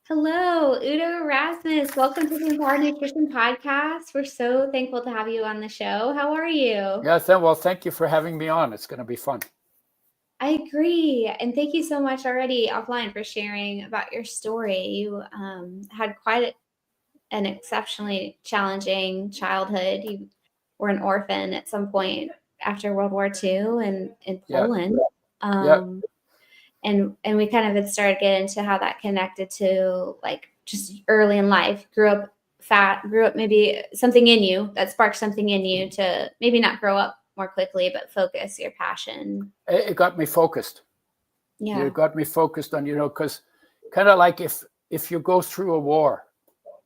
Hello, Udo Erasmus. Welcome to the Empowered Nutrition Podcast. We're so thankful to have you on the show. How are you? Yes, well, thank you for having me on. It's going to be fun. I agree. And thank you so much already offline for sharing about your story. You had quite an exceptionally challenging childhood. You were an orphan at some point after World War II in Yeah, Poland. yeah, Um, and we kind of had started getting into how that connected to like just early in life. Grew up fat, grew up maybe something in you that sparked something in you to maybe not grow up more quickly, but focus your passion. it got me focused. Yeah. It got me focused on, because kind of like if you go through a war,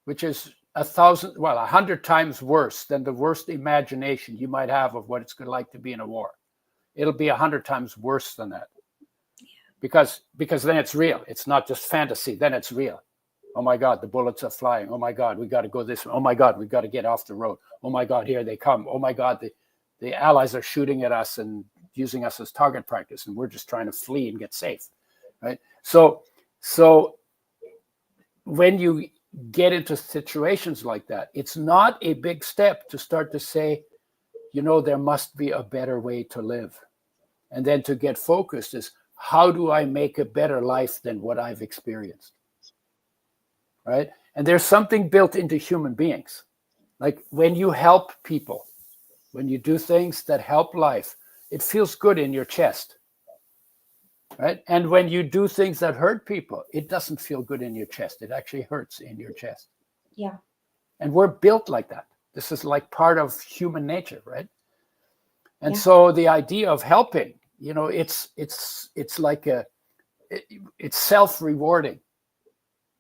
which is 100 times worse than the worst imagination you might have of what it's going to like to be in a war. It'll be 100 times worse than that. Because then it's real. It's not just fantasy. Then it's real. Oh my God, the bullets are flying. Oh my God, we got to go this way. Oh my God, we got to get off the road. Oh my God, here they come. Oh my God, the Allies are shooting at us and using us as target practice, and we're just trying to flee and get safe, right? So when you get into situations like that, it's not a big step to start to say, there must be a better way to live. And then to get focused is, how do I make a better life than what I've experienced? Right? And there's something built into human beings. Like when you help people, when you do things that help life, it feels good in your chest. Right? And when you do things that hurt people, it doesn't feel good in your chest. It actually hurts in your chest. Yeah. And we're built like that. This is like part of human nature, right? And Yeah. so the idea of helping, it's like it's self-rewarding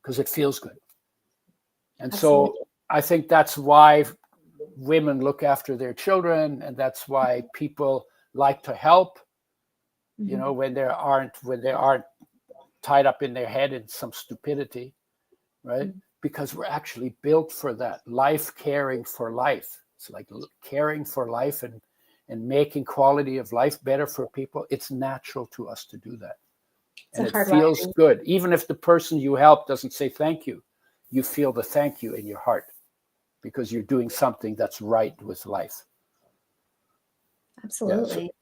because it feels good. And Absolutely. so I think that's why women look after their children, and that's why people like to help, Mm-hmm. when they aren't tied up in their head in some stupidity, right? Mm-hmm. Because we're actually built for that, life caring for life. It's like caring for life and making quality of life better for people. It's natural to us to do that. It's a And it hard feels wiring. good. Even if the person you help doesn't say thank you, you feel the thank you in your heart because you're doing something that's right with life. Yeah. Absolutely.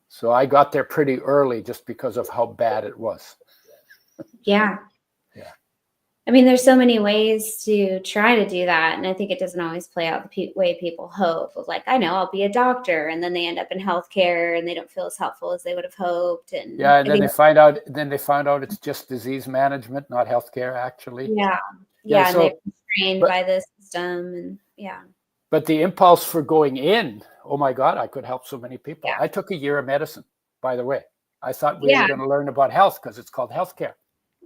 So I got there pretty early just because of how bad it was. Yeah. Yeah. I mean, there's so many ways to try to do that. And I think it doesn't always play out the way people hope. Of like, I know I'll be a doctor. And then they end up in healthcare and they don't feel as helpful as they would have hoped. And Yeah, and I then think, they find out it's just disease management, not healthcare, actually. yeah. Yeah. Yeah. And they're So, constrained but by the system. And yeah. the impulse for going in, oh my God, I could help so many people. Yeah. I took a year of medicine, by the way. I thought we were Yeah. going to learn about health because it's called healthcare.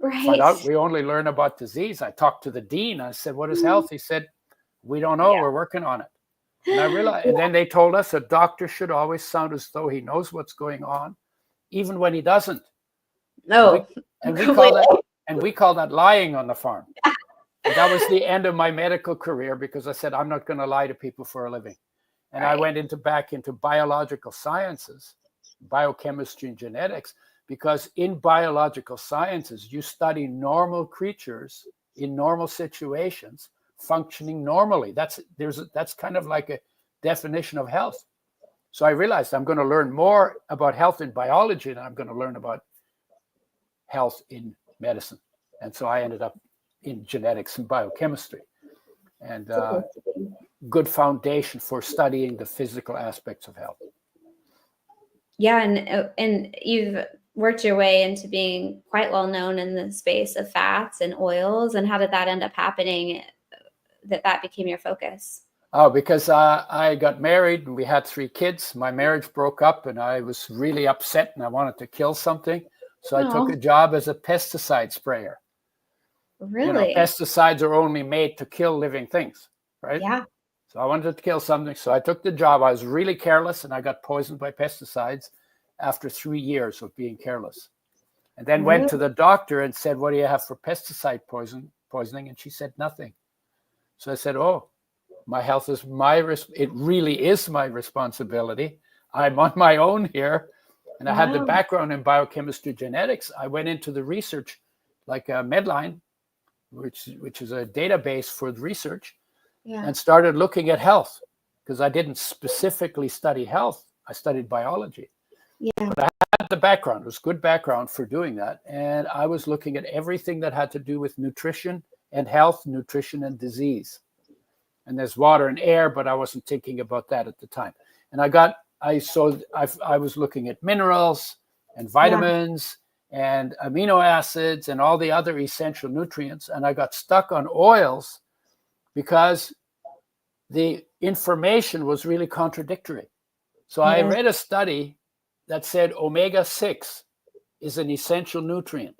Find Right. out we only learn about disease. I talked to the dean. I said, "What is health?" He said, "We don't know. Yeah. We're working on it." And I realized, and then they told us a doctor should always sound as though he knows what's going on, even when he doesn't. No. And we call that lying on the farm. And that was the end of my medical career because I said, I'm not going to lie to people for a living. And I went back into biological sciences, biochemistry and genetics, because in biological sciences, you study normal creatures in normal situations functioning normally. That's kind of like a definition of health. So I realized I'm going to learn more about health in biology than I'm going to learn about health in medicine. And so I ended up in genetics and biochemistry, and good foundation for studying the physical aspects of health. Yeah, and you've worked your way into being quite well known in the space of fats and oils. And how did that end up happening that became your focus? Oh, because I got married and we had 3 kids. My marriage broke up and I was really upset and I wanted to kill something. So I took Oh, a job as a pesticide sprayer. really? Pesticides are only made to kill living things, right? Yeah. So I wanted to kill something. So I took the job. I was really careless and I got poisoned by pesticides after 3 years of being careless. And then went Really? to the doctor and said, "What do you have for pesticide poisoning?" And she said, "Nothing." So I said, "Oh, my health is it really is my responsibility. I'm on my own here." And I had the Wow. background in biochemistry genetics. I went into the research like a Medline which is a database for research, Yeah. and started looking at health, because I didn't specifically study health. I studied biology. Yeah. But I had the background. It was good background for doing that. And I was looking at everything that had to do with nutrition and health, nutrition and disease. And there's water and air, but I wasn't thinking about that at the time. And I was looking at minerals and vitamins and amino acids and all the other essential nutrients. And I got stuck on oils because the information was really contradictory. So I read a study that said omega-6 is an essential nutrient.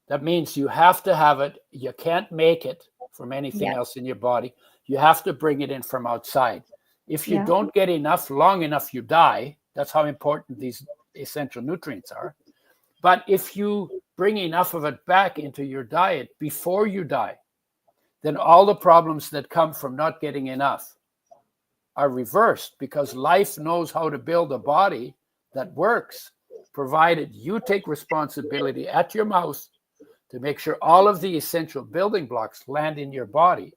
That means you have to have it. You can't make it from anything else in your body. You have to bring it in from outside. If you don't get enough long enough, you die. That's how important these essential nutrients are. But if you bring enough of it back into your diet before you die, then all the problems that come from not getting enough are reversed, because life knows how to build a body that works, provided you take responsibility at your mouth to make sure all of the essential building blocks land in your body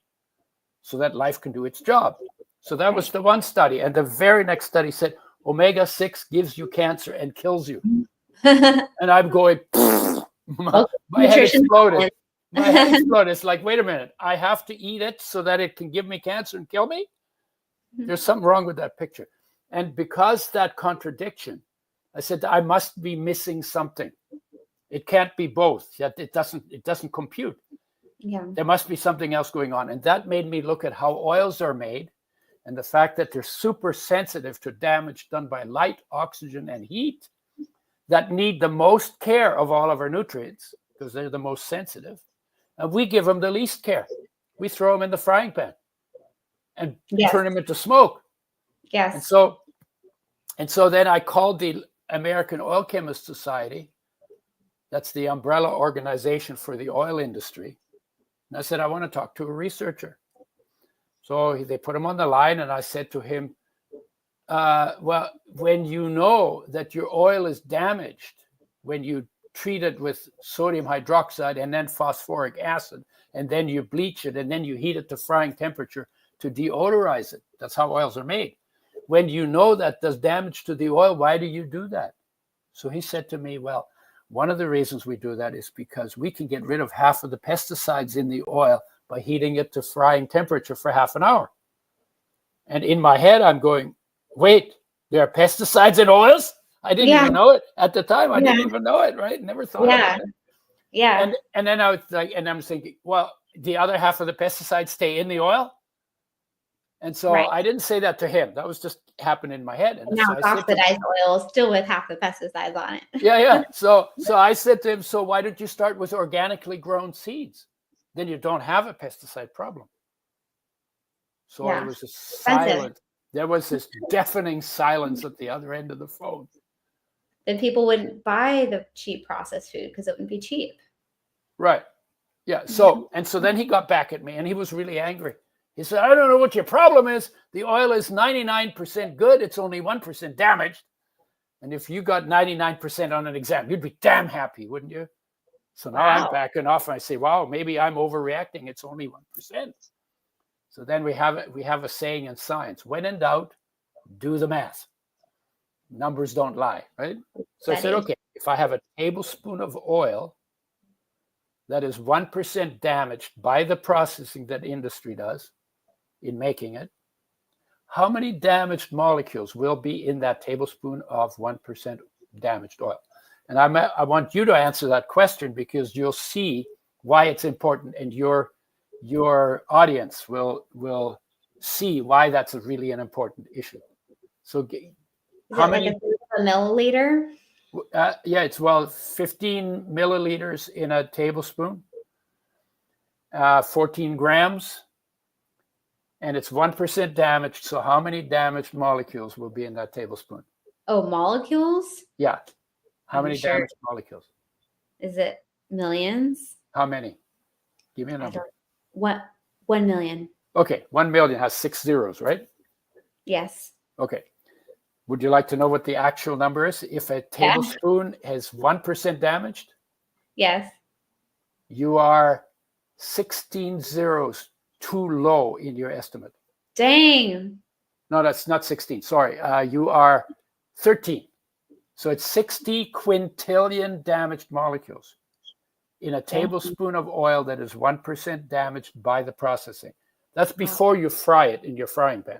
so that life can do its job. So that was the one study. And the very next study said omega-6 gives you cancer and kills you. And I'm going, my head exploded. My head exploded. It's like, wait a minute, I have to eat it so that it can give me cancer and kill me? There's something wrong with that picture. And because that contradiction, I said, I must be missing something. It can't be both. It doesn't compute. Yeah. There must be something else going on. And that made me look at how oils are made and the fact that they're super sensitive to damage done by light, oxygen, and heat, that need the most care of all of our nutrients because they're the most sensitive. And we give them the least care. We throw them in the frying pan and turn them into smoke. Yes. And so then I called the American Oil Chemists Society. That's the umbrella organization for the oil industry. And I said, I want to talk to a researcher. So they put him on the line, and I said to him, well, when you know that your oil is damaged, when you treat it with sodium hydroxide and then phosphoric acid, and then you bleach it, and then you heat it to frying temperature to deodorize it. That's how oils are made. When you know that there's damage to the oil, why do you do that? So he said to me, well, one of the reasons we do that is because we can get rid of half of the pesticides in the oil by heating it to frying temperature for half an hour. And in my head, I'm going, wait, there are pesticides in oils? I didn't even know it at the time. I didn't even know it, right? Never thought about it. Yeah. And then I was like, and I'm thinking, well, the other half of the pesticides stay in the oil? And so I didn't say that to him. That was just happened in my head. And now so it's oxidized oil, still with half the pesticides on it. Yeah. So I said to him, so why don't you start with organically grown seeds? Then you don't have a pesticide problem. So it was a silent. There was this deafening silence at the other end of the phone. Then people wouldn't buy the cheap processed food because it would be cheap. Right. Yeah. So then he got back at me, and he was really angry. He said, I don't know what your problem is. The oil is 99% good. It's only 1% damaged. And if you got 99% on an exam, you'd be damn happy, wouldn't you? So now I'm backing off, and I say, wow, maybe I'm overreacting. It's only 1%. So then we have a saying in science: when in doubt, do the math. Numbers don't lie, right? So I said, okay, if I have a tablespoon of oil that is 1% damaged by the processing that industry does in making it, how many damaged molecules will be in that tablespoon of 1% damaged oil? And I want you to answer that question, because you'll see why it's important, and your audience will see why that's really an important issue. So how many? Like a milliliter? It's 15 milliliters in a tablespoon, 14 grams, and it's 1% damaged. So how many damaged molecules will be in that tablespoon? Oh, molecules? Yeah. How many damaged molecules? Is it millions? How many? Give me a number. 1 million. Okay, 1 million has 6 zeros, right? Yes. Okay. Would you like to know what the actual number is? If a tablespoon has 1% damaged? Yes. You are 16 zeros too low in your estimate. Dang. No, that's not 16. Sorry. You are 13. So it's 60 quintillion damaged molecules in a tablespoon of oil that is 1% damaged by the processing. That's before you fry it in your frying pan.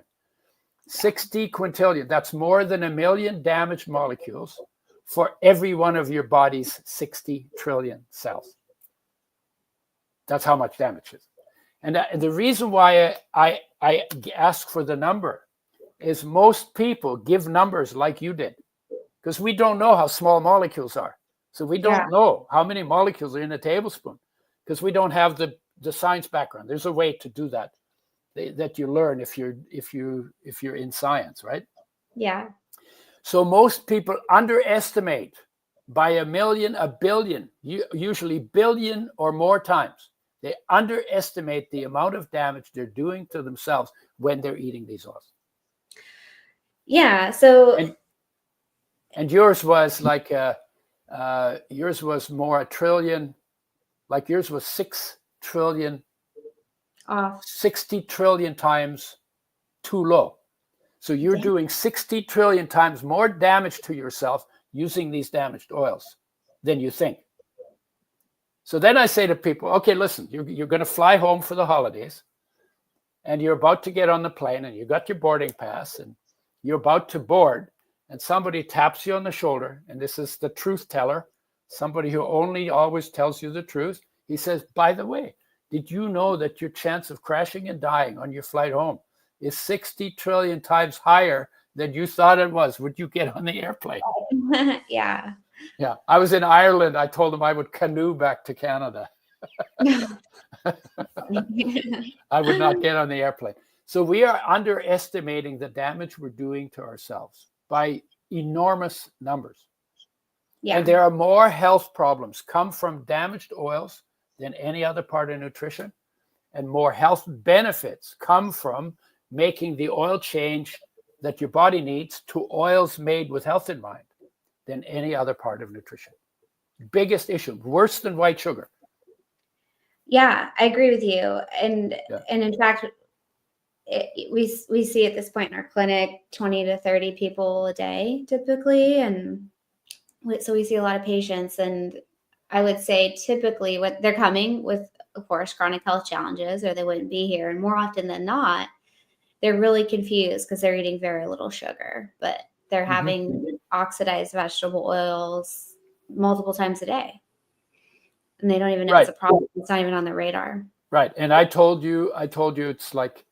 60 quintillion. That's more than 1 million damaged molecules for every one of your body's 60 trillion cells. That's how much damage is. And the reason why I ask for the number is most people give numbers like you did, because we don't know how small molecules are. So we don't know how many molecules are in a tablespoon, because we don't have the science background. There's a way to do that you learn if you're in science, right? Yeah. So most people underestimate by 1 million, 1 billion, usually billion or more times. They underestimate the amount of damage they're doing to themselves when they're eating these oils. Yeah. So and yours was like yours was more 1 trillion, like yours was 6 trillion off. 60 trillion times too low. So you're doing 60 trillion times more damage to yourself using these damaged oils than you think. So then I say to people, okay, listen, you're going to fly home for the holidays, and you're about to get on the plane, and you got your boarding pass, and you're about to board, and somebody taps you on the shoulder, and this is the truth teller, somebody who only always tells you the truth. He says, by the way, did you know that your chance of crashing and dying on your flight home is 60 trillion times higher than you thought it was? Would you get on the airplane? Yeah. Yeah. I was in Ireland. I told them I would canoe back to Canada. I would not get on the airplane. So we are underestimating the damage we're doing to ourselves by enormous numbers. Yeah. And there are more health problems come from damaged oils than any other part of nutrition. And more health benefits come from making the oil change that your body needs to oils made with health in mind than any other part of nutrition. Biggest issue, worse than white sugar. Yeah, I agree with you. And in fact, we see at this point in our clinic 20 to 30 people a day typically, and so we see a lot of patients, and I would say typically what they're coming with, of course, chronic health challenges, or they wouldn't be here. And more often than not, they're really confused because they're eating very little sugar, but they're having oxidized vegetable oils multiple times a day. And they don't even know it's a problem. It's not even on their radar. Right. And I told you it's like,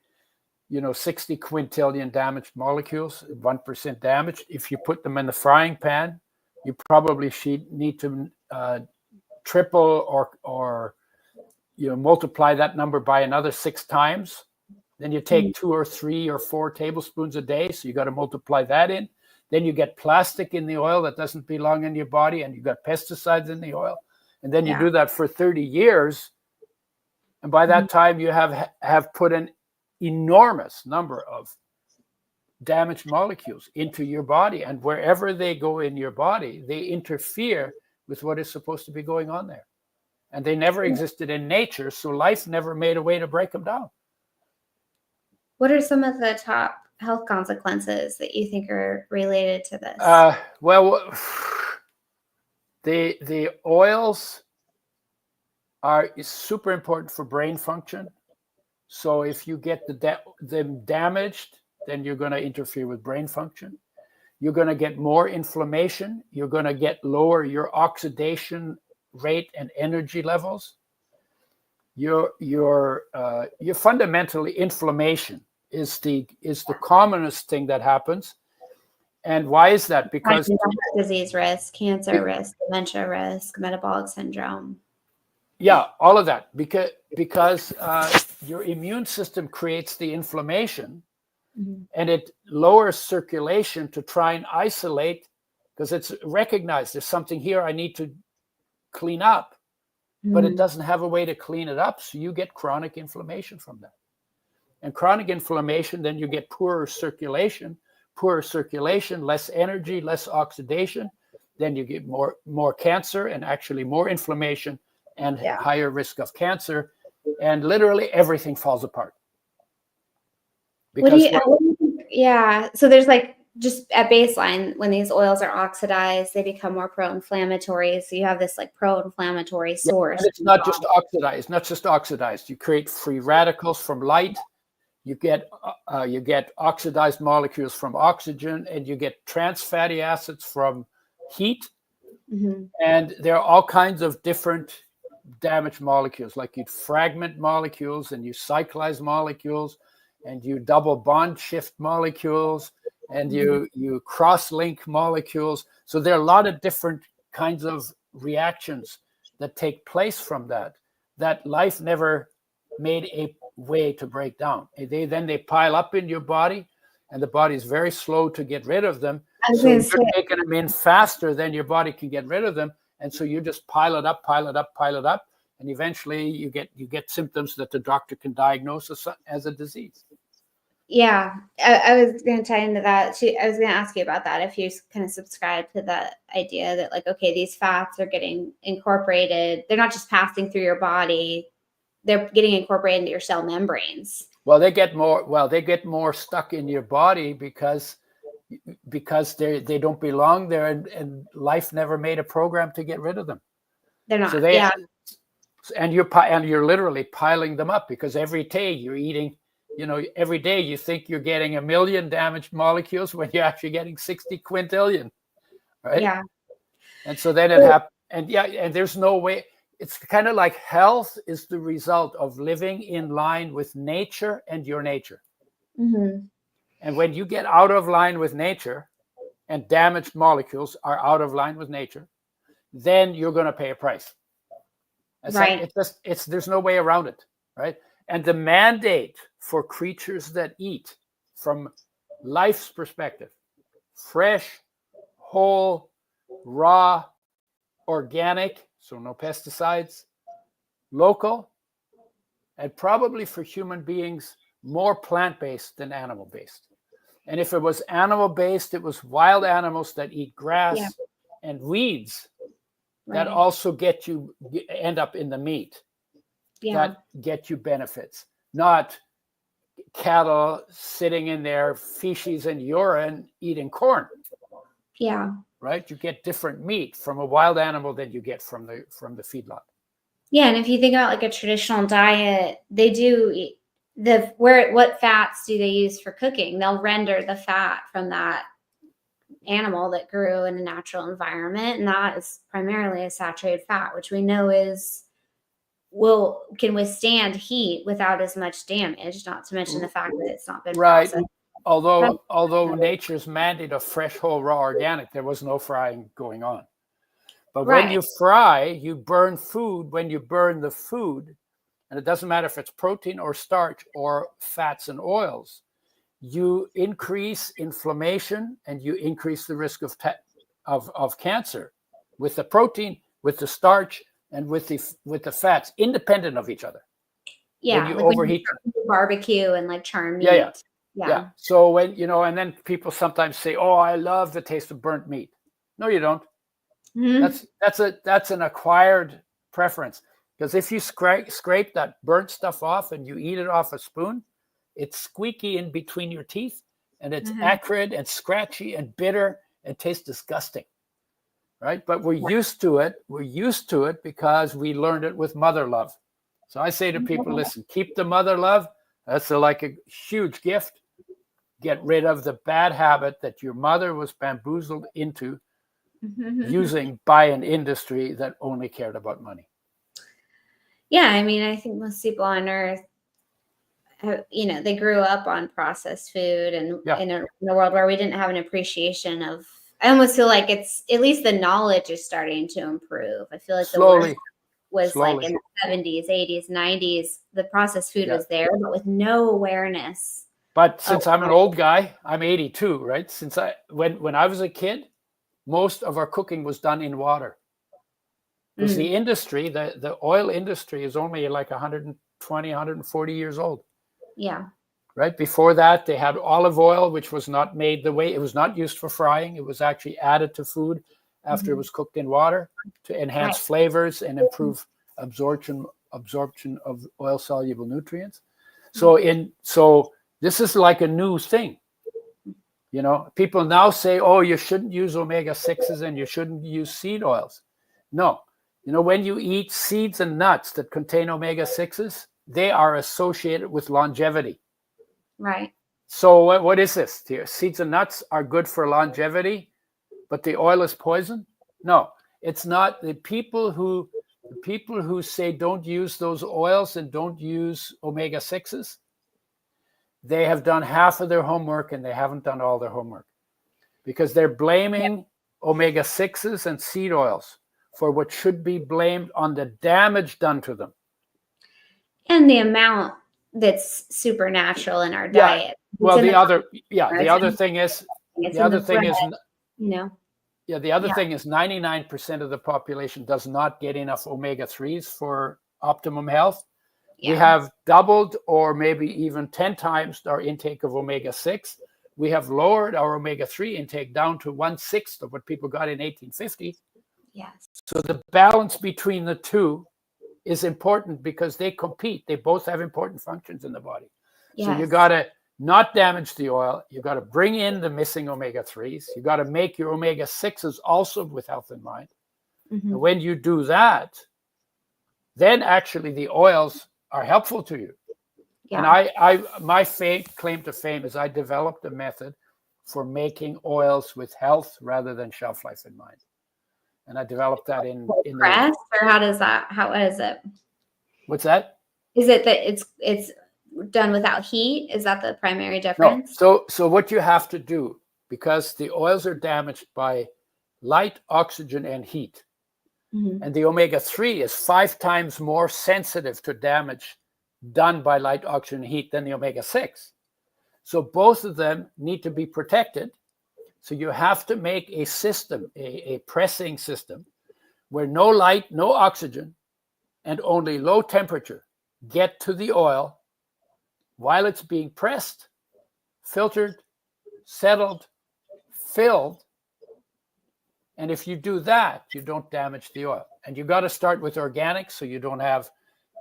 60 quintillion damaged molecules, 1% damaged. If you put them in the frying pan, you probably need to triple or multiply that number by another 6 times. Then you take 2 or 3 or 4 tablespoons a day. So you got to multiply that in. Then you get plastic in the oil that doesn't belong in your body, and you got pesticides in the oil. And then you do that for 30 years. And by that time, you have put an enormous number of damaged molecules into your body. And wherever they go in your body, they interfere with what is supposed to be going on there. And they never existed in nature, so life never made a way to break them down. What are some of the top health consequences that you think are related to this? Well, the oils is super important for brain function. So if you get them damaged, then you're going to interfere with brain function. You're going to get more inflammation. You're going to lower your oxidation rate and energy levels. Your fundamentally inflammation is the commonest thing that happens. And why is that? Because disease risk, cancer risk, dementia risk, metabolic syndrome. Yeah, all of that, because your immune system creates the inflammation, and it lowers circulation to try and isolate, because it's recognized there's something here I need to clean up, but it doesn't have a way to clean it up. So you get chronic inflammation from that. And chronic inflammation, then you get poorer circulation, less energy, less oxidation. Then you get more cancer and actually more inflammation and higher risk of cancer. and literally everything falls apart. What do you think? Yeah. So there's like just at baseline, when these oils are oxidized, they become more pro-inflammatory. So you have this like pro-inflammatory Yeah, source. and it's not just oxidized, not just oxidized. You create free radicals from light. You get oxidized molecules from oxygen, and you get trans fatty acids from heat. Mm-hmm. And there are all kinds of different damaged molecules, like you fragment molecules and you cyclize molecules and you double bond shift molecules and you cross-link molecules. So there are a lot of different kinds of reactions that take place from that life never made a way to break down. They pile up in your body, and the body is very slow to get rid of them. So you're taking them in faster than your body can get rid of them. And so you just pile it up, and eventually you get symptoms that the doctor can diagnose as a disease. Yeah, I was going to tie into that. I was going to ask you about that. If you kind of subscribe to that idea that like, okay, these fats are getting incorporated. They're not just passing through your body. They're getting incorporated into your cell membranes. Well, they get more stuck in your body because they don't belong there, and life never made a program to get rid of them. They're not. So and you're literally piling them up, because every day you're eating, every day you think you're getting 1 million damaged molecules when you're actually getting 60 quintillion, right? Yeah. And so then it happens, and there's no way. It's kind of like health is the result of living in line with nature and your nature. Mm-hmm. And when you get out of line with nature, and damaged molecules are out of line with nature, then you're going to pay a price. Right. There's no way around it, right? And the mandate for creatures that eat, from life's perspective, fresh, whole, raw, organic, so no pesticides, local, and probably for human beings, more plant-based than animal-based. And if it was animal-based, it was wild animals that eat grass and weeds that also end up in the meat, that get you benefits, not cattle sitting in their feces and urine eating corn. Yeah. Right? You get different meat from a wild animal than you get from the feedlot. Yeah, and if you think about like a traditional diet, they do eat what fats do they use for cooking? They'll render the fat from that animal that grew in a natural environment, and that is primarily a saturated fat, which we know can withstand heat without as much damage, not to mention the fact that it's not been processed. Although nature's mandate of fresh, whole, raw, organic, there was no frying going on. But when you fry, you burn food. When you burn the food, and it doesn't matter if it's protein or starch or fats and oils, you increase inflammation and you increase the risk of cancer with the protein, with the starch, and with the fats, independent of each other. Yeah, when you like overheat when you barbecue and like charred meat. Yeah. So when and then people sometimes say, "Oh, I love the taste of burnt meat." No, you don't. Mm-hmm. That's an acquired preference, because if you scrape that burnt stuff off and you eat it off a spoon, it's squeaky in between your teeth, and it's acrid and scratchy and bitter and tastes disgusting, right? But we're used to it. We're used to it because we learned it with mother love. So I say to people, listen, keep the mother love. That's like a huge gift. Get rid of the bad habit that your mother was bamboozled into using by an industry that only cared about money. Yeah, I mean, I think most people on earth, they grew up on processed food, and in a world where we didn't have an appreciation of, I almost feel like it's, at least the knowledge is starting to improve. I feel like slowly. The was like in the 70s, 80s, 90s, the processed food was there, but with no awareness. But since I'm an old guy, I'm 82, right? When I was a kid, most of our cooking was done in water. Because the industry, the oil industry, is only like 120, 140 years old. Yeah. Right? Before that, they had olive oil, which was not made the way, it was not used for frying. It was actually added to food after it was cooked in water to enhance flavors and improve absorption absorption of oil soluble nutrients. So this is like a new thing. You know, people now say, oh, you shouldn't use omega-6s and you shouldn't use seed oils. No, you know, when you eat seeds and nuts that contain omega-6s, they are associated with longevity. Right. So what is this? The seeds and nuts are good for longevity, but the oil is poison? No, it's not. The people who say don't use those oils and don't use omega-6s, they have done half of their homework and they haven't done all their homework, because they're blaming omega-6s and seed oils for what should be blamed on the damage done to them. And the amount that's supernatural in our diet. Well, the other thing is 99% of the population does not get enough omega-3s for optimum health. Yeah. We have doubled or maybe even 10 times our intake of omega-6. We have lowered our omega-3 intake down to 1/6 of what people got in 1850. Yes. So the balance between the two is important because they compete. They both have important functions in the body. Yes. So you got to not damage the oil. You got to bring in the missing omega-3s. You got to make your omega-6s also with health in mind. Mm-hmm. And when you do that, then actually the oils are helpful to you. Yeah. And my claim to fame is I developed a method for making oils with health rather than shelf life in mind. And I developed that in press, or how is it? What's that? Is it that it's done without heat? Is that the primary difference? No. So what you have to do, because the oils are damaged by light, oxygen, and heat. Mm-hmm. And the omega-3 is 5 times more sensitive to damage done by light, oxygen, and heat than the omega-6. So both of them need to be protected. So you have to make a system, a pressing system, where no light, no oxygen, and only low temperature get to the oil while it's being pressed, filtered, settled, filled. And if you do that, you don't damage the oil. And you got to start with organic so you don't have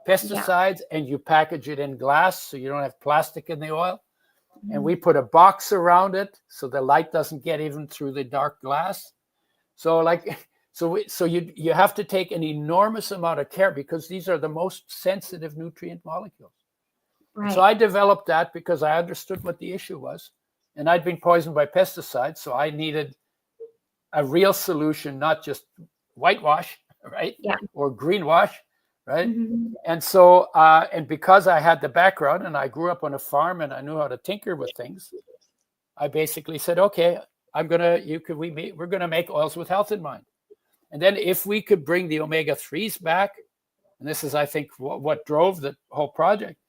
pesticides, and you package it in glass so you don't have plastic in the oil. Mm-hmm. And we put a box around it so the light doesn't get even through the dark glass. So you have to take an enormous amount of care because these are the most sensitive nutrient molecules. Right. So I developed that because I understood what the issue was. And I'd been poisoned by pesticides, so I needed a real solution, not just whitewash, right? Yeah. Or greenwash, right? Mm-hmm. And so, and because I had the background and I grew up on a farm and I knew how to tinker with things, I basically said, okay, we're gonna make oils with health in mind. And then if we could bring the omega-3s back, and this is, I think, what drove the whole project.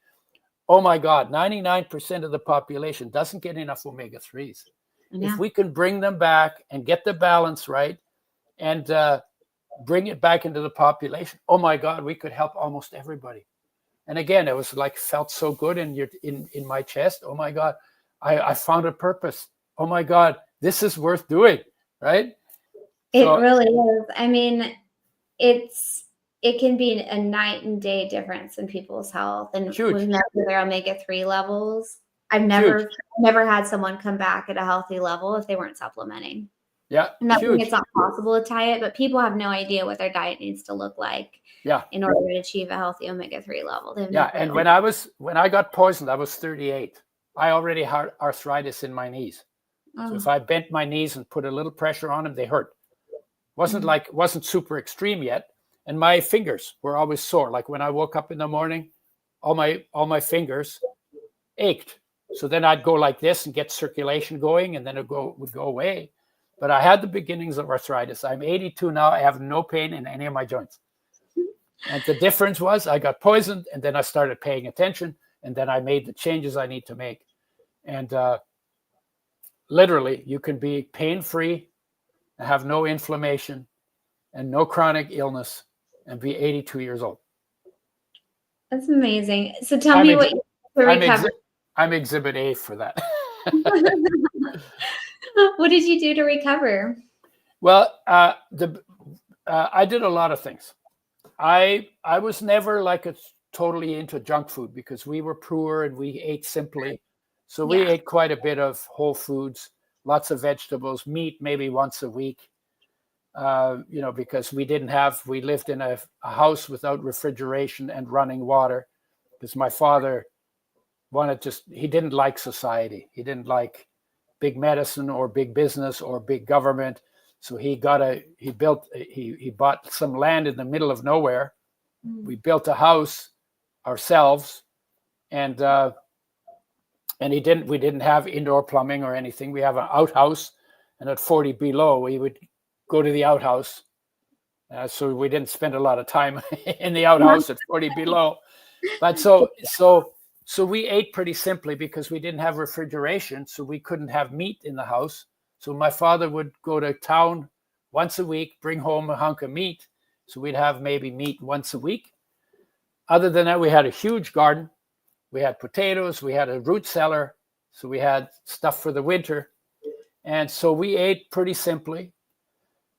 Oh my God, 99% of the population doesn't get enough omega-3s. Yeah. If we can bring them back and get the balance right and bring it back into the population, oh my God, we could help almost everybody. And again, it was like, felt so good in my chest. Oh my God, I found a purpose. Oh my God, this is worth doing, right? It really is. I mean, it can be a night and day difference in people's health. And with their omega-3 levels, I've never had someone come back at a healthy level if they weren't supplementing. Yeah. I'm not saying it's not possible to tie it, but people have no idea what their diet needs to look like in order to achieve a healthy omega-3 level. And when I got poisoned, I was 38. I already had arthritis in my knees. Oh. So if I bent my knees and put a little pressure on them, they hurt. Wasn't super extreme yet. And my fingers were always sore. Like when I woke up in the morning, all my fingers ached. So then I'd go like this and get circulation going, and then it would go away. But I had the beginnings of arthritis. I'm 82 now. I have no pain in any of my joints. And the difference was I got poisoned, and then I started paying attention, and then I made the changes I need to make. And literally, you can be pain-free, have no inflammation, and no chronic illness, and be 82 years old. That's amazing. So tell me what you did to recover. I'm exhibit A for that. What did you do to recover? Well, I did a lot of things. I was never like a totally into junk food because we were poor and we ate simply. So we Yeah. ate quite a bit of whole foods, lots of vegetables, meat maybe once a week. Because we lived in a house without refrigeration and running water because my father he didn't like society. He didn't like big medicine or big business or big government. So he bought some land in the middle of nowhere. We built a house ourselves, and we didn't have indoor plumbing or anything. We have an outhouse, and at 40 below, we would go to the outhouse. So we didn't spend a lot of time in the outhouse at 40 below. But so we ate pretty simply because we didn't have refrigeration, so we couldn't have meat in the house. So my father would go to town once a week, bring home a hunk of meat. So we'd have maybe meat once a week. Other than that, we had a huge garden. We had potatoes, we had a root cellar, so we had stuff for the winter. And so we ate pretty simply.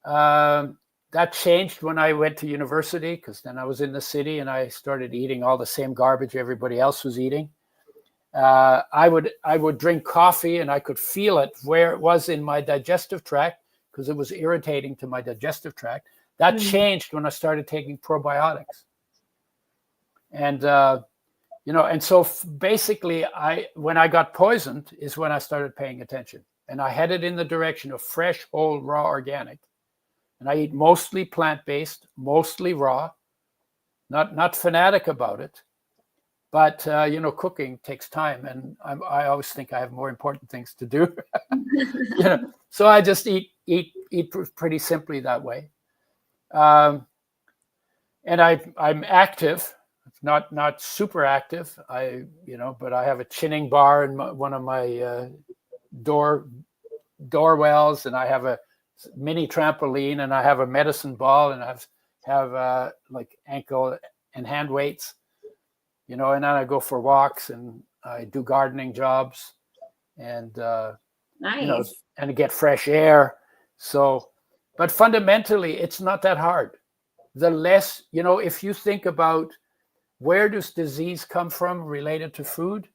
That changed when I went to university because then I was in the city and I started eating all the same garbage everybody else was eating. I would drink coffee and I could feel it where it was in my digestive tract because it was irritating to my digestive tract. That changed when I started taking probiotics. And and so basically, when I got poisoned is when I started paying attention, and I headed in the direction of fresh, whole, raw, organic. And I eat mostly plant-based, mostly raw. Not fanatic about it, but cooking takes time, and I always think I have more important things to do. So I just eat pretty simply that way. And I'm active. Not super active. But I have a chinning bar in one of my door wells, and I have a mini trampoline, and I have a medicine ball, and I have like ankle and hand weights, and then I go for walks and I do gardening jobs, and Nice. and get fresh air. So, but fundamentally, it's not that hard. The less, if you think about where does disease come from related to food?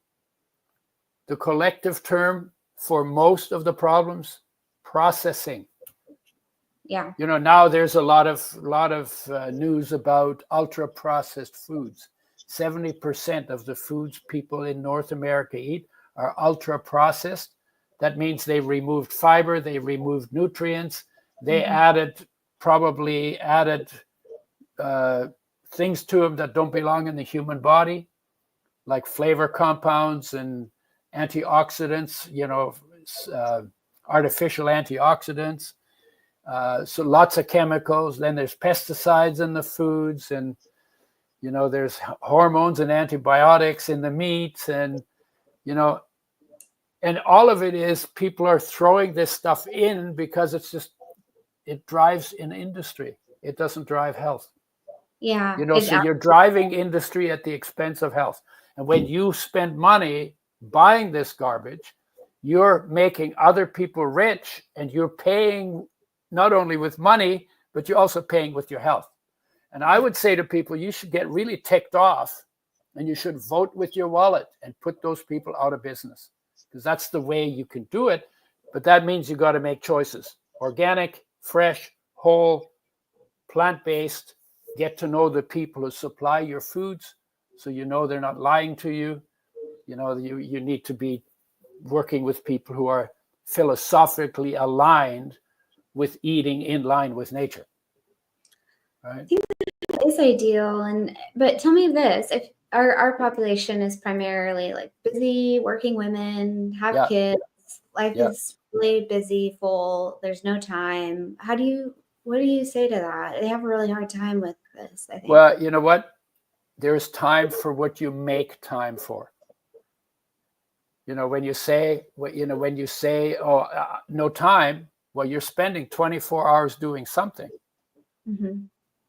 The collective term for most of the problems, processing. Yeah. Now there's a lot of news about ultra processed foods. 70% of the foods people in North America eat are ultra processed. That means they removed fiber, they removed nutrients, they probably added things to them that don't belong in the human body, like flavor compounds and antioxidants, artificial antioxidants. So lots of chemicals. Then there's pesticides in the foods, and there's hormones and antibiotics in the meats, and and all of it is people are throwing this stuff in because it drives an industry. It doesn't drive health. Yeah. So you're driving industry at the expense of health. And when you spend money buying this garbage, you're making other people rich, and you're paying not only with money, but you're also paying with your health. And I would say to people, you should get really ticked off, and you should vote with your wallet and put those people out of business, because that's the way you can do it. But that means you got to make choices: organic, fresh, whole, plant-based. Get to know the people who supply your foods, so they're not lying to you. You need to be working with people who are philosophically aligned with eating in line with nature. Right? I think that is ideal. But tell me this: if our population is primarily like busy working women, have kids, life is really busy, full. There's no time. What do you say to that? They have a really hard time with this, I think. Well, you know what? There's time for what you make time for. When you say, oh, no time, well, you're spending 24 hours doing something,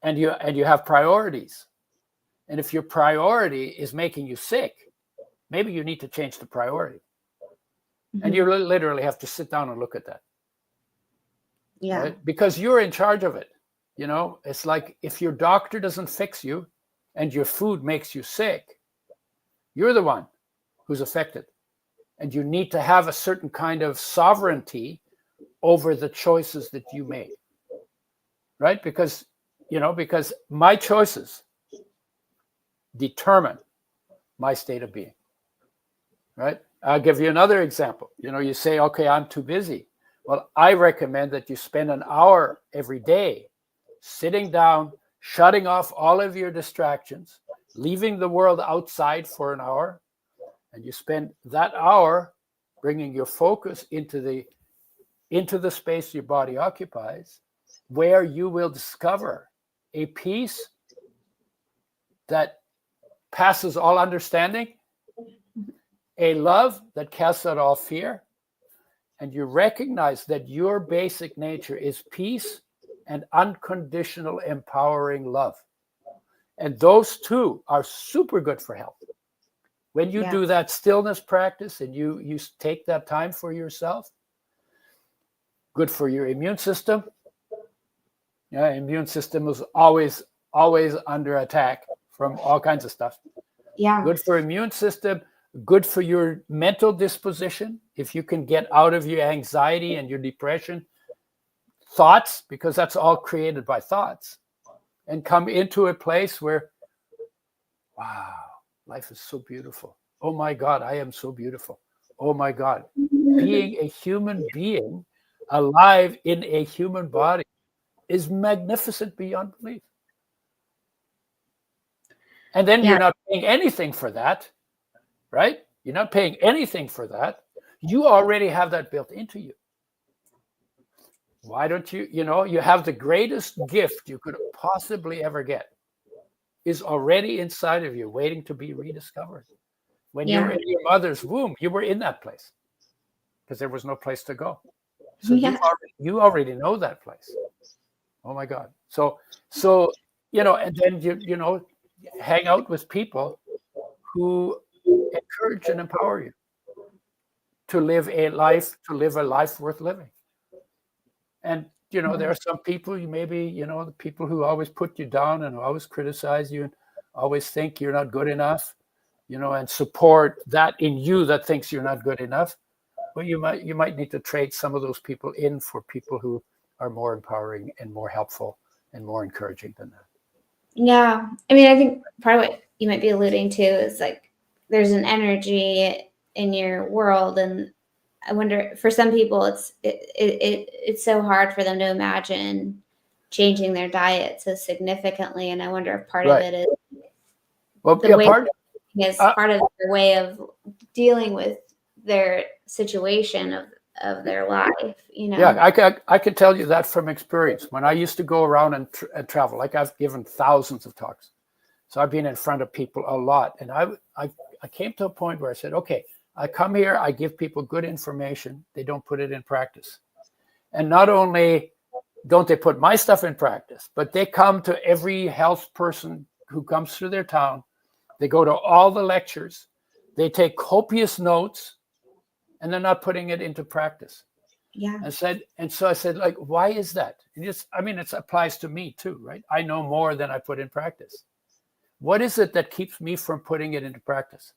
and you have priorities. And if your priority is making you sick, maybe you need to change the priority. And you literally have to sit down and look at that. Yeah. Right? Because you're in charge of it. It's like if your doctor doesn't fix you and your food makes you sick, you're the one who's affected. And you need to have a certain kind of sovereignty over the choices that you make, right? Because my choices determine my state of being, right? I'll give you another example. You say, okay, I'm too busy. Well, I recommend that you spend an hour every day sitting down, shutting off all of your distractions, leaving the world outside for an hour, and you spend that hour bringing your focus into the space your body occupies, where you will discover a peace that passes all understanding, a love that casts out all fear, and you recognize that your basic nature is peace and unconditional empowering love. And those two are super good for health. When you do that stillness practice and you take that time for yourself, good for your immune system. Immune system is always under attack from all kinds of stuff. Yeah. Good for immune system, good for your mental disposition. If you can get out of your anxiety and your depression, thoughts, because that's all created by thoughts, and come into a place where, wow, life is so beautiful. Oh my God, I am so beautiful. Oh my God, being a human being alive in a human body is magnificent beyond belief. And then you're not paying anything for that, right? You're not paying anything for that. You already have that built into you. Why don't you, you have the greatest gift you could possibly ever get is already inside of you, waiting to be rediscovered. When you were in your mother's womb, you were in that place because there was no place to go. So you already know that place. Oh my God. So and then you hang out with people who encourage and empower you to live a life worth living. And there are some people, the people who always put you down and always criticize you and always think you're not good enough, and support that in you that thinks you're not good enough. Well, you might need to trade some of those people in for people who are more empowering and more helpful and more encouraging than that. Yeah. I mean, I think part of what you might be alluding to is like there's an energy in your world, and I wonder, for some people it's so hard for them to imagine changing their diet so significantly, and I wonder if part of it is the way is part of their way of dealing with their situation of their life. Yeah, I can tell you that from experience. When I used to go around and travel, like I've given thousands of talks, so I've been in front of people a lot, and I came to a point where I said, okay, I come here, I give people good information, they don't put it in practice. And not only don't they put my stuff in practice, but they come to every health person who comes through their town. They go to all the lectures, they take copious notes, and they're not putting it into practice. Yeah. And so I said, like, why is that? It applies to me too, right? I know more than I put in practice. What is it that keeps me from putting it into practice?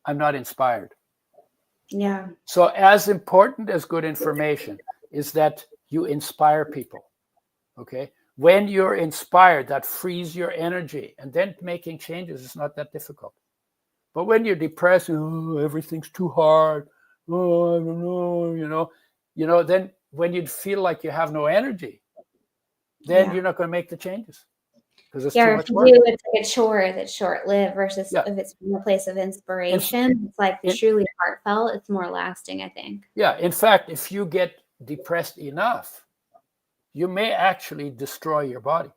I'm not inspired. Yeah. So as important as good information is that you inspire people, okay? When you're inspired, that frees your energy, and then making changes is not that difficult. But when you're depressed, everything's too hard, I don't know, then when you feel like you have no energy, then you're not going to make the changes. Because it's too much work. It's like a chore that's short-lived versus if it's from a place of inspiration, it's like truly heartfelt, it's more lasting, I think. Yeah, in fact, if you get depressed enough, you may actually destroy your body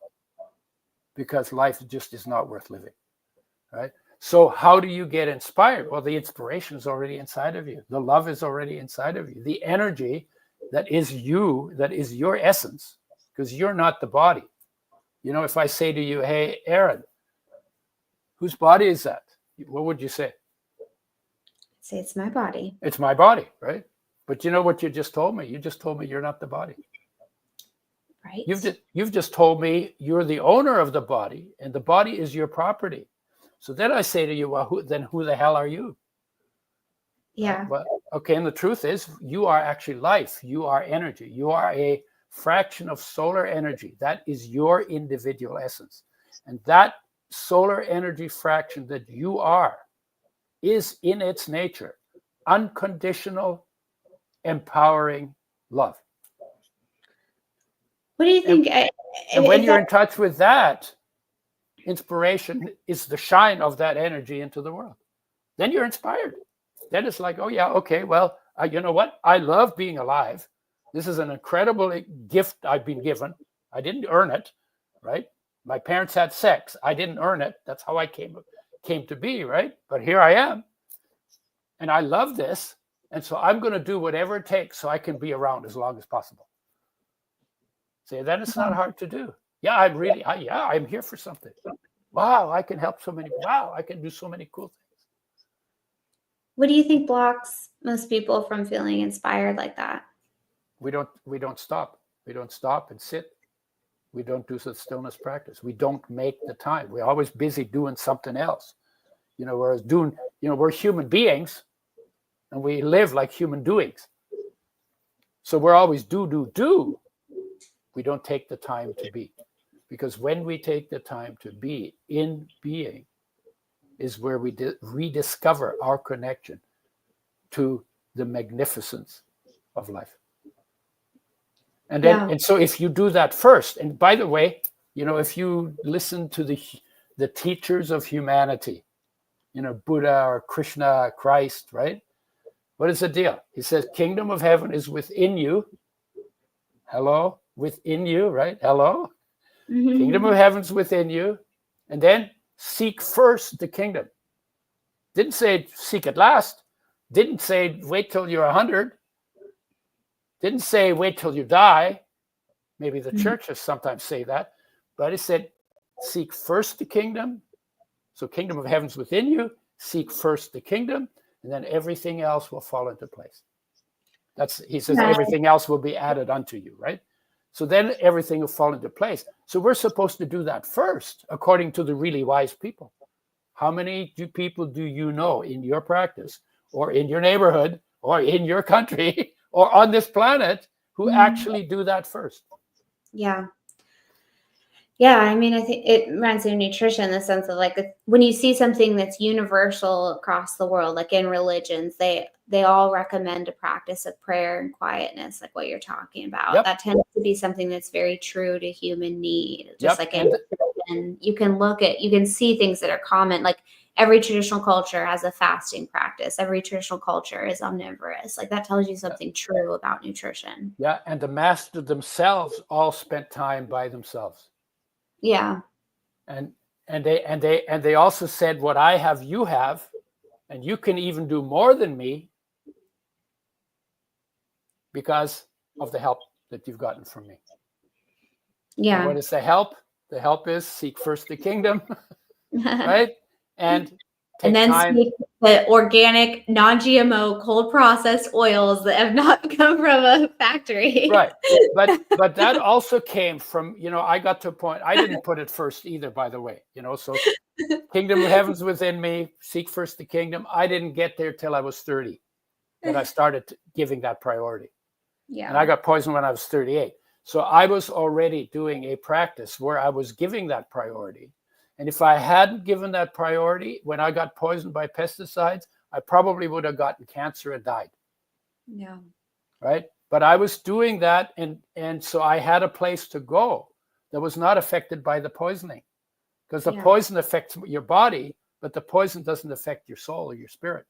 because life just is not worth living, right? So how do you get inspired? Well, the inspiration is already inside of you. The love is already inside of you. The energy that is you, that is your essence, because you're not the body. If I say to you, hey, Aaron, whose body is that? What would you say? I'd say it's my body. It's my body, right? But you know what you just told me? You just told me you're not the body. Right. You've just told me you're the owner of the body and the body is your property. So then I say to you, well, who the hell are you? Yeah. Right? Well, okay. And the truth is, you are actually life. You are energy. You are a fraction of solar energy. That is your individual essence. And that solar energy fraction that you are is in its nature unconditional, empowering love. What do you think? And when you're in touch with that, inspiration is the shine of that energy into the world. Then you're inspired. Then it's like, oh yeah, okay, well, you know what? I love being alive. This is an incredible gift I've been given. I didn't earn it, right? My parents had sex. I didn't earn it. That's how I came to be, right? But here I am. And I love this. And so I'm going to do whatever it takes so I can be around as long as possible. See, then it's not hard to do. Yeah, I'm here for something. Wow, I can help so many. Wow, I can do so many cool things. What do you think blocks most people from feeling inspired like that? We don't stop. We don't stop and sit. We don't do the stillness practice. We don't make the time. We're always busy doing something else. Whereas we're human beings and we live like human doings. So we're always do. We don't take the time to be. Because when we take the time to be in being is where we rediscover our connection to the magnificence of life. And then, and so if you do that first, and by the way, if you listen to the teachers of humanity, Buddha or Krishna, Christ, right? What is the deal? He says, kingdom of heaven is within you. Hello, within you, right? Hello. Mm-hmm. Kingdom of heaven's within you. And then seek first the kingdom. Didn't say seek at last. Didn't say wait till you're 100. Didn't say wait till you die. Maybe the churches sometimes say that. But it said seek first the kingdom. So kingdom of heaven's within you. Seek first the kingdom. And then everything else will fall into place. He says everything else will be added unto you, right? So then everything will fall into place. So we're supposed to do that first, according to the really wise people. How many people do you know in your practice or in your neighborhood or in your country or on this planet who actually do that first? Yeah. Yeah, I mean, I think it reminds me of nutrition in the sense of like when you see something that's universal across the world, like in religions, they all recommend a practice of prayer and quietness, like what you're talking about. Yep. That tends to be something that's very true to human need. Just like in religion, you can see things that are common, like every traditional culture has a fasting practice. Every traditional culture is omnivorous. Like that tells you something true about nutrition. Yeah, and the masters themselves all spent time by themselves. Yeah. And they also said, what I have, you have, and you can even do more than me because of the help that you've gotten from me. Yeah. And what is the help? The help is seek first the kingdom, right? And then seek the organic, non-GMO, cold processed oils that have not come from a factory. Right. But that also came from, I got to a point, I didn't put it first either, by the way, so kingdom of heaven's within me, seek first the kingdom. I didn't get there till I was 30 that I started giving that priority. Yeah. And I got poisoned when I was 38. So I was already doing a practice where I was giving that priority. And if I hadn't given that priority when I got poisoned by pesticides, I probably would have gotten cancer and died. Yeah. Right. But I was doing that. And so I had a place to go that was not affected by the poisoning, because the poison affects your body, but the poison doesn't affect your soul or your spirit.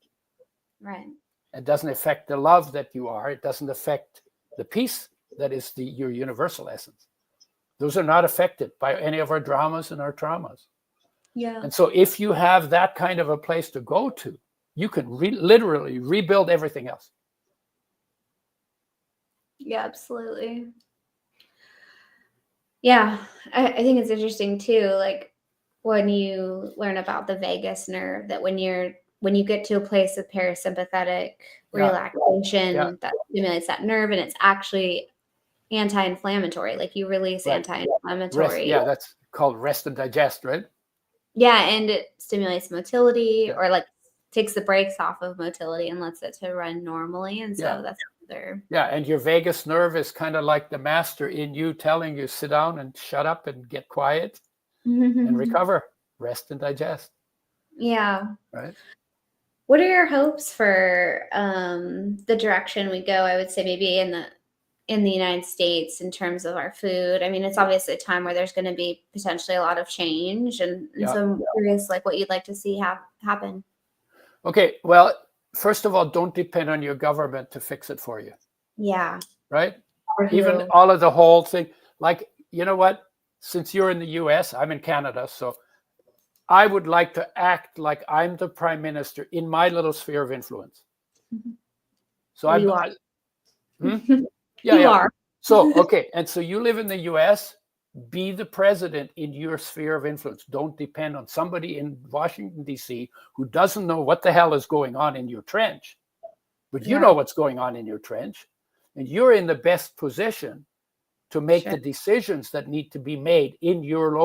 Right. It doesn't affect the love that you are. It doesn't affect the peace that is your universal essence. Those are not affected by any of our dramas and our traumas. Yeah. And so if you have that kind of a place to go to, you can literally rebuild everything else. Yeah, absolutely. Yeah, I think it's interesting too, like when you learn about the vagus nerve, that when you get to a place of parasympathetic relaxation, that stimulates that nerve, and it's actually anti-inflammatory. Like you release Right. Rest. anti-inflammatory. Yeah, that's called rest and digest, right? Yeah, and it stimulates motility, Yeah. or like takes the brakes off of motility and lets it to run normally. And Yeah. so that's another. Yeah. And your vagus nerve is kind of like the master in you telling you sit down and shut up and get quiet and recover, rest and digest. Yeah. Right. What are your hopes for the direction we go? I would say maybe in the United States in terms of our food. I mean, it's obviously a time where there's going to be potentially a lot of change, and Yeah. so I'm curious, like, what you'd like to see happen. Okay. Well, first of all, don't depend on your government to fix it for you. Yeah. Right. Or Even who? all of the whole thing. Like, you know what? Since you're in the US, I'm in Canada. So I would like to act like I'm the prime minister in my little sphere of influence. So Well, you are. Yeah, You yeah. are. So, okay. And so you live in the US, be the president in your sphere of influence. Don't depend on somebody in Washington, D.C. who doesn't know what the hell is going on in your trench. But you know what's going on in your trench. And you're in the best position to make Sure. the decisions that need to be made in your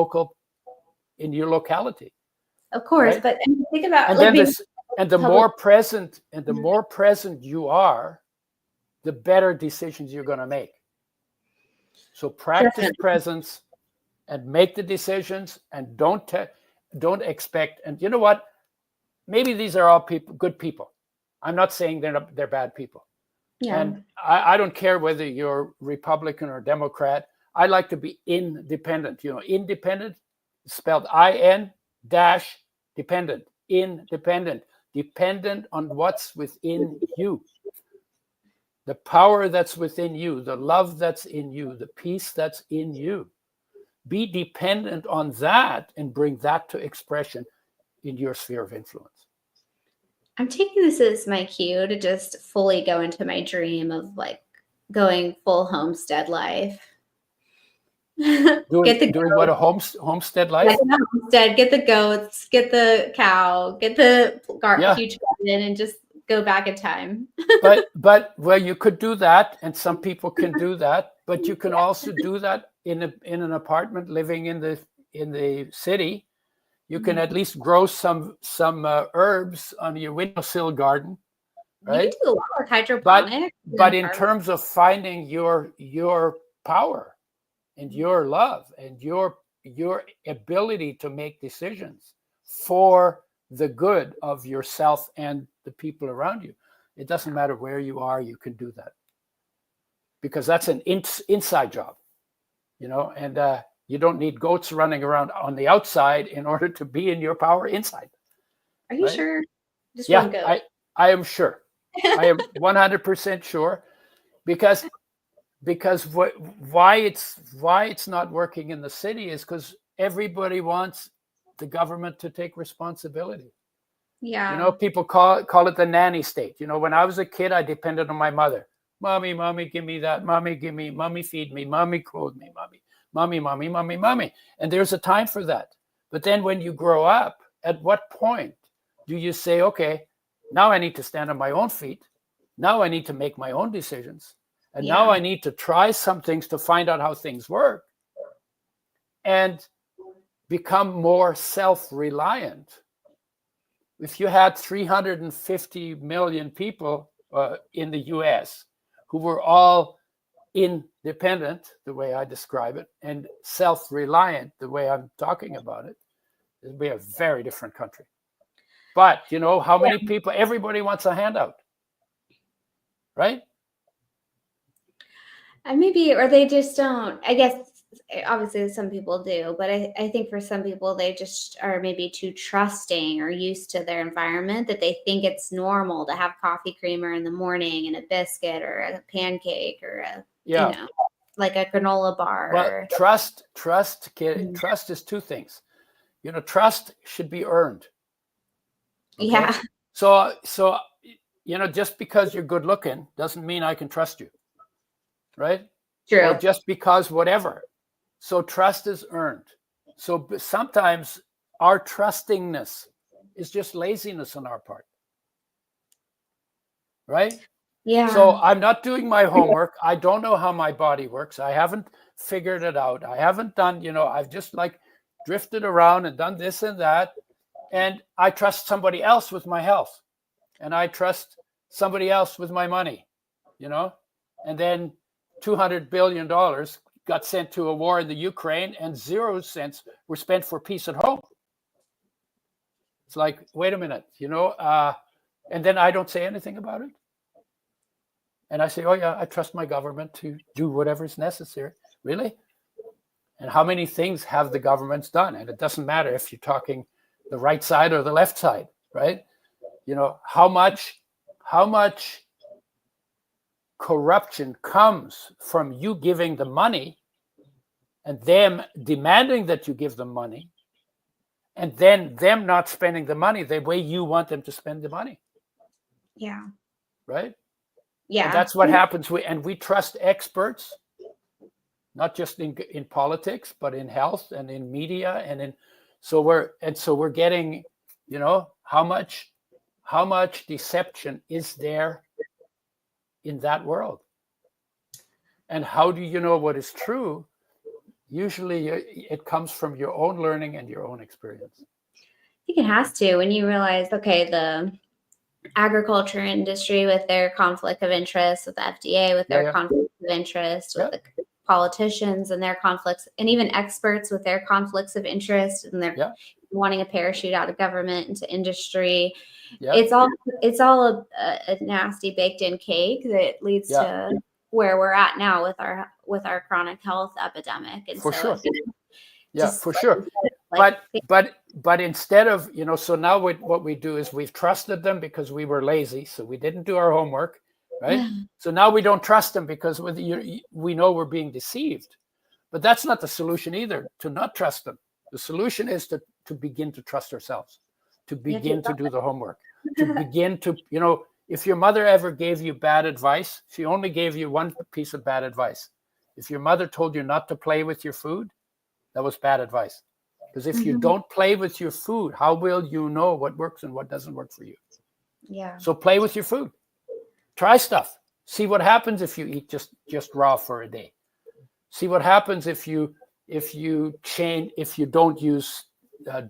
locality. Of course, Right? but think about And like then being this, and the public. more present you are, the better decisions you're going to make. So practice Definitely. presence and make the decisions, and don't expect. And you know what? Maybe these are all good people. I'm not saying they're bad people. Yeah. And I don't care whether you're Republican or Democrat. I like to be independent. Independent, spelled IN dash dependent. Independent, dependent on what's within you. The power that's within you, the love that's in you, the peace that's in you. Be dependent on that and bring that to expression in your sphere of influence. I'm taking this as my cue to just fully go into my dream of like going full homestead life. Doing what, a homestead life? Homestead, get the goats, get the cow, get the Yeah. huge garden, and just go back in time. but well, you could do that, and some people can do that, but you can also do that in an apartment living in the city. You can at least grow some herbs on your windowsill garden, right? You can do a lot with hydroponics. But in terms of finding your power and your love and your ability to make decisions for the good of yourself and the people around you, it doesn't matter where you are, you can do that, because that's an inside job, and you don't need goats running around on the outside in order to be in your power inside. Are you sure? Just Yeah, one goat. I am sure. I am 100% sure, because why it's not working in the city is because everybody wants the government to take responsibility. Yeah. People call it the nanny state. When I was a kid, I depended on my mother. Mommy, give me that. Mommy, give me. Mommy, feed me. Mommy, clothe me. Mommy. And there's a time for that. But then when you grow up, at what point do you say, okay, now I need to stand on my own feet. Now I need to make my own decisions. And now I need to try some things to find out how things work and become more self-reliant. If you had 350 million people in the US who were all independent, the way I describe it, and self-reliant, the way I'm talking about it, it would be a very different country. But how many people? Everybody wants a handout, right? And maybe, or they just don't, I guess, obviously some people do, but I think for some people, they just are maybe too trusting or used to their environment that they think it's normal to have coffee creamer in the morning and a biscuit or a pancake or like a granola bar. Well, trust is two things. Trust should be earned. Okay? Yeah. So just because you're good looking doesn't mean I can trust you. Right? True. Or just because whatever. So trust is earned. So sometimes our trustingness is just laziness on our part. Right? So Yeah. I'm not doing my homework. I don't know how my body works. I haven't figured it out. I haven't done, I've just like drifted around and done this and that. And I trust somebody else with my health. And I trust somebody else with my money, And then $200 billion got sent to a war in the Ukraine and 0 cents were spent for peace at home. It's like, wait a minute, and then I don't say anything about it. And I say, oh, yeah, I trust my government to do whatever is necessary. Really? And how many things have the governments done? And it doesn't matter if you're talking the right side or the left side, right? How much corruption comes from you giving the money and them demanding that you give them money and then them not spending the money the way you want them to spend the money. Yeah. Right? Yeah. And that's what happens. We trust experts, not just in politics, but in health and in media so we're getting, how much deception is there in that world? And how do you know what is true? Usually it comes from your own learning and your own experience. I think it has to, when you realize, okay, the agriculture industry with their conflict of interest, with the FDA with their conflict of interest, with the politicians and their conflicts, and even experts with their conflicts of interest, and they're wanting a parachute out of government into industry. It's all a nasty baked in cake that leads to where we're at now with our chronic health epidemic. And for sure. For like sure. But instead of, so now what we do is we've trusted them because we were lazy, so we didn't do our homework, right? So now we don't trust them because we know we're being deceived. But that's not the solution either, to not trust them. The solution is to begin to trust ourselves, to begin to do the homework, to begin to, if your mother ever gave you bad advice, she only gave you one piece of bad advice. If your mother told you not to play with your food, that was bad advice. Because if you don't play with your food, how will you know what works and what doesn't work for you? Yeah. So play with your food. Try stuff. See what happens if you eat just raw for a day. See what happens if you don't use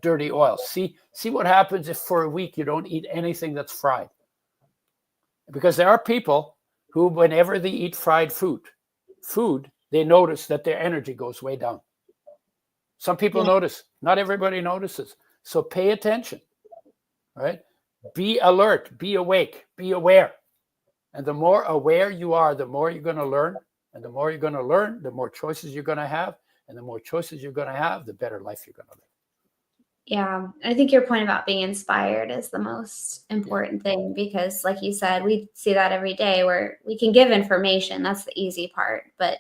dirty oil. See what happens if for a week you don't eat anything that's fried. Because there are people who, whenever they eat fried food, they notice that their energy goes way down. Some people notice. Not everybody notices. So pay attention, right? Be alert, be awake, be aware. And the more aware you are, the more you're going to learn. And the more you're going to learn, the more choices you're going to have. And the more choices you're going to have, the better life you're going to live. Yeah. I think your point about being inspired is the most important thing, because like you said, we see that every day where we can give information. That's the easy part. But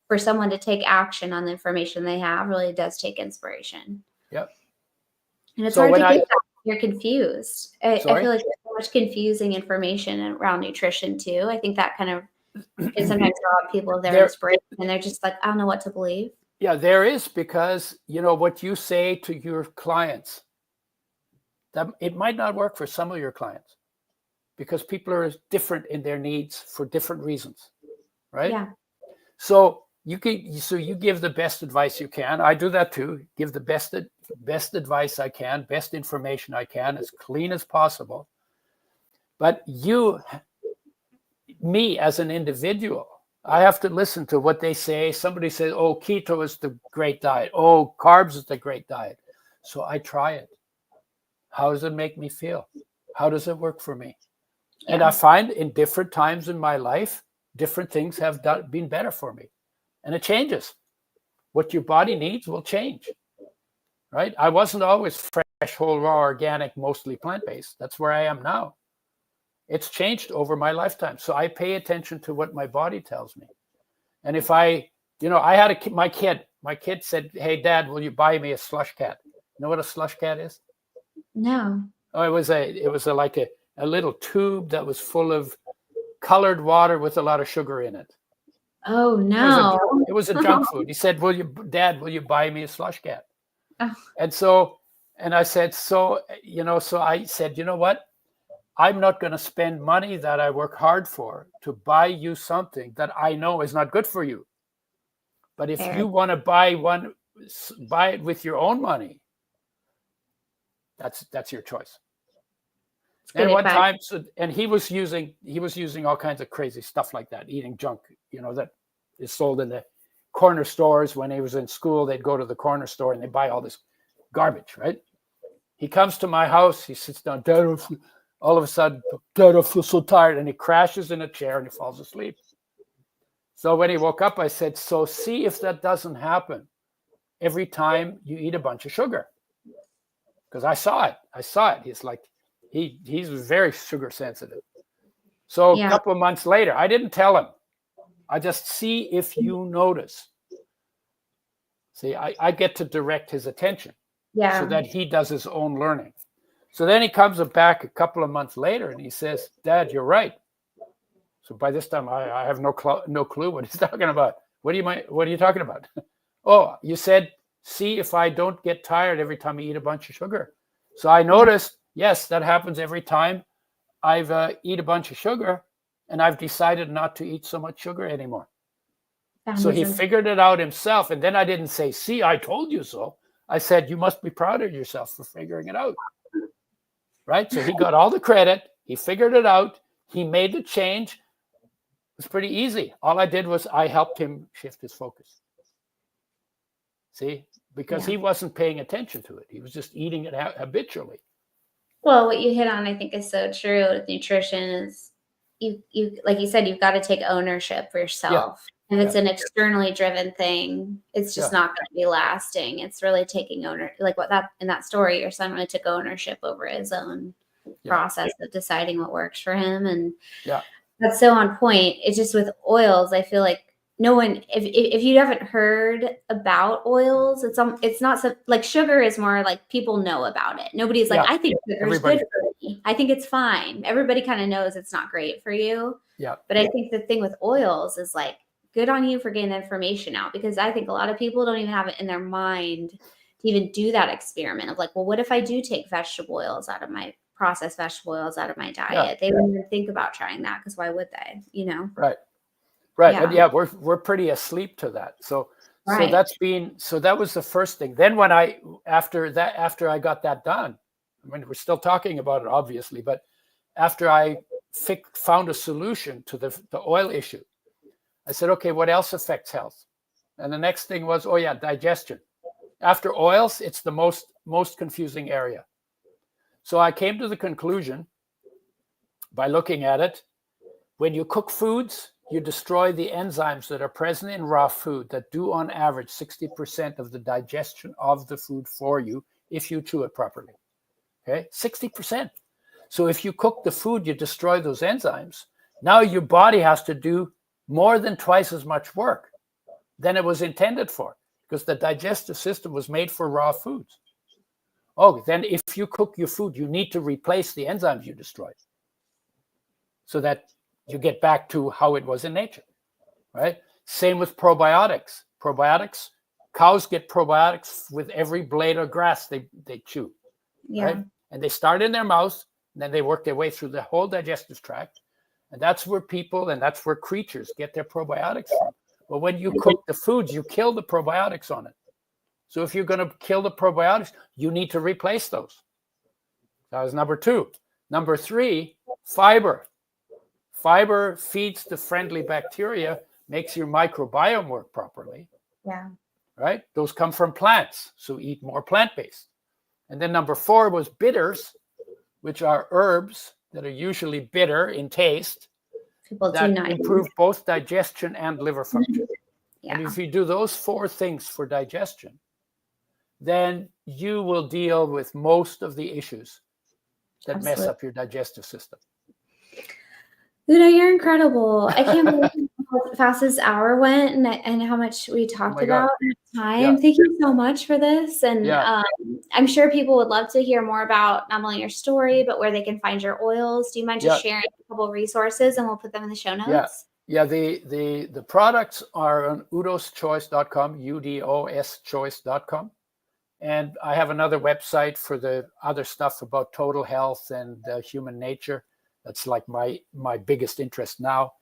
for someone to take action on the information they have really does take inspiration. Yep. And it's hard to get that. You're confused. I feel like there's so much confusing information around nutrition too. I think that kind of can sometimes rob people of their inspiration, and they're just like, I don't know what to believe. Yeah, there is, because what you say to your clients, that it might not work for some of your clients, because people are different in their needs for different reasons, right? Yeah. So you give the best advice you can. I do that too. Give the best advice I can, best information I can, as clean as possible. But me as an individual, I have to listen to what they say. Somebody says, oh, keto is the great diet. Oh, carbs is the great diet. So I try it. How does it make me feel? How does it work for me? Yeah. And I find in different times in my life, different things have been better for me. And it changes. What your body needs will change, right? I wasn't always fresh, whole, raw, organic, mostly plant-based. That's where I am now. It's changed over my lifetime. So I pay attention to what my body tells me. And if I had my kid said, hey, Dad, will you buy me a slush cat? You know what a slush cat is? No. Oh, it was like a little tube that was full of colored water with a lot of sugar in it. Oh, no. It was a junk food. He said, Dad, will you buy me a slush cat? Oh. And I said, so I said, you know what? I'm not going to spend money that I work hard for to buy you something that I know is not good for you. But if you want to buy it with your own money, that's your choice. And one time, and he was using all kinds of crazy stuff like that, eating junk, that is sold in the corner stores. When he was in school, they'd go to the corner store and they buy all this garbage, right? He comes to my house, he sits down, Dad, all of a sudden, Dad, I feel so tired, and he crashes in a chair and he falls asleep. So when he woke up, I said, so see if that doesn't happen every time you eat a bunch of sugar. Because I saw it. He's like, he's very sugar sensitive. So a couple of months later, I didn't tell him. I just see if you notice. See, I get to direct his attention so that he does his own learning. So then he comes back a couple of months later and he says, Dad, you're right. So by this time, I have no clue what he's talking about. What are you talking about? Oh, you said, see if I don't get tired every time I eat a bunch of sugar. So I noticed, yes, that happens every time I've eat a bunch of sugar, and I've decided not to eat so much sugar anymore. So he figured it out himself. And then I didn't say, see, I told you so. I said, you must be proud of yourself for figuring it out. Right? So he got all the credit. He figured it out. He made the change. It was pretty easy. All I did was I helped him shift his focus. See? Because he wasn't paying attention to it. He was just eating it habitually. Well, what you hit on, I think, is so true with nutrition is you like you said, you've got to take ownership for yourself. Yeah. If it's an externally driven thing, it's just not going to be lasting. It's really taking like in that story, your son really took ownership over his own process of deciding what works for him. And that's so on point. It's just with oils, I feel like no one, if you haven't heard about oils, it's not so, like sugar is more like people know about it. Nobody's like, I think sugar is good for me. I think it's fine. Everybody kind of knows it's not great for you. Yeah. But I think the thing with oils is like, good on you for getting the information out, because I think a lot of people don't even have it in their mind to even do that experiment of like, well, what if I do take vegetable oils out of my processed vegetable oils out of my diet? They wouldn't even think about trying that, because why would they, Right. Right. Yeah. And we're pretty asleep to that. So that was the first thing. Then when after I got that done, I mean, we're still talking about it, obviously, but after I found a solution to the oil issue, I said, okay, what else affects health? And the next thing was, digestion. After oils, it's the most confusing area. So I came to the conclusion by looking at it, when you cook foods, you destroy the enzymes that are present in raw food that do on average 60% of the digestion of the food for you if you chew it properly. Okay, 60%. So if you cook the food, you destroy those enzymes. Now your body has to do more than twice as much work than it was intended for, because the digestive system was made for raw foods. Oh, then if you cook your food, you need to replace the enzymes you destroyed so that you get back to how it was in nature, right? Same with probiotics. Cows get probiotics with every blade of grass they chew, right? And they start in their mouth, and then they work their way through the whole digestive tract. And that's where that's where creatures get their probiotics from. But when you cook the foods, you kill the probiotics on it. So if you're going to kill the probiotics, you need to replace those. That was number 2. Number 3, fiber. Fiber feeds the friendly bacteria, makes your microbiome work properly. Yeah. Right? Those come from plants, so eat more plant-based. And then number 4 was bitters, which are herbs that are usually bitter in taste, that improve both digestion and liver function. Yeah. And if you do those 4 things for digestion, then you will deal with most of the issues that mess up your digestive system. Udo, you're incredible. I can't believe how fast this hour went and how much we talked about in time. Yeah. Thank you so much for this. And I'm sure people would love to hear more about not only your story, but where they can find your oils. Do you mind just sharing a couple of resources, and we'll put them in the show notes? Yeah. The products are on udoschoice.com, udoschoice.com. And I have another website for the other stuff about total health and human nature. That's like my biggest interest now.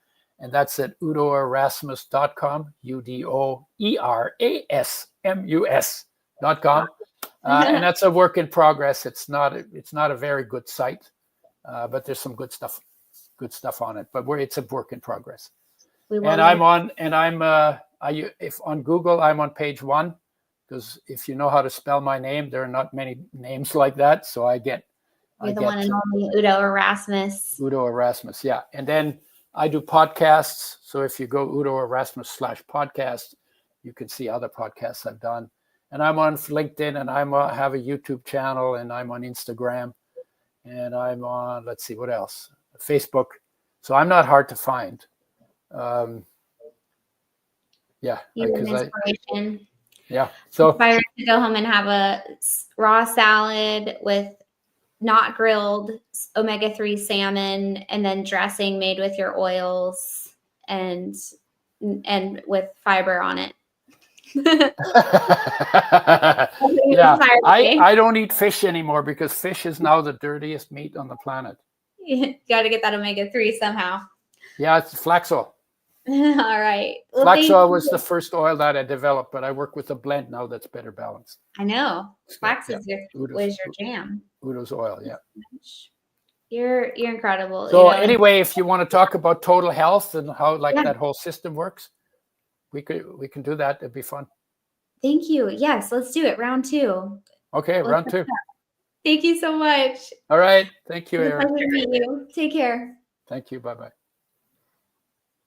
And that's at udoerasmus.com, udoerasmus.com. And that's a work in progress. It's not a very good site, but there's some good stuff on it. But it's a work in progress. And if on Google, I'm on page 1, because if you know how to spell my name, there are not many names like that. So You're the one and only Udo Erasmus. Udo Erasmus, yeah. And then I do podcasts. So if you go Udo Erasmus/podcast, you can see other podcasts I've done. And I'm on LinkedIn, and I have a YouTube channel, and I'm on Instagram, and I'm on, let's see, what else? Facebook. So I'm not hard to find. Yeah. You're an inspiration. Yeah. So inspired to go home and have a raw salad with not grilled omega-3 salmon, and then dressing made with your oils and with fiber on it. Yeah, I don't eat fish anymore because fish is now the dirtiest meat on the planet. You got to get that omega-3 somehow. Yeah, it's flax oil. All right. Well, flax oil was the first oil that I developed, but I work with a blend now that's better balanced. I know. Flax is your jam. Udo's oil, yeah. You're incredible. So anyway, if you want to talk about total health and how that whole system works, we can do that. It'd be fun. Thank you. Yes, let's do it. Round 2. Okay, round 2. Thank you so much. All right. Thank you, Erin. Pleasure to meet you. Take care. Thank you. Bye-bye.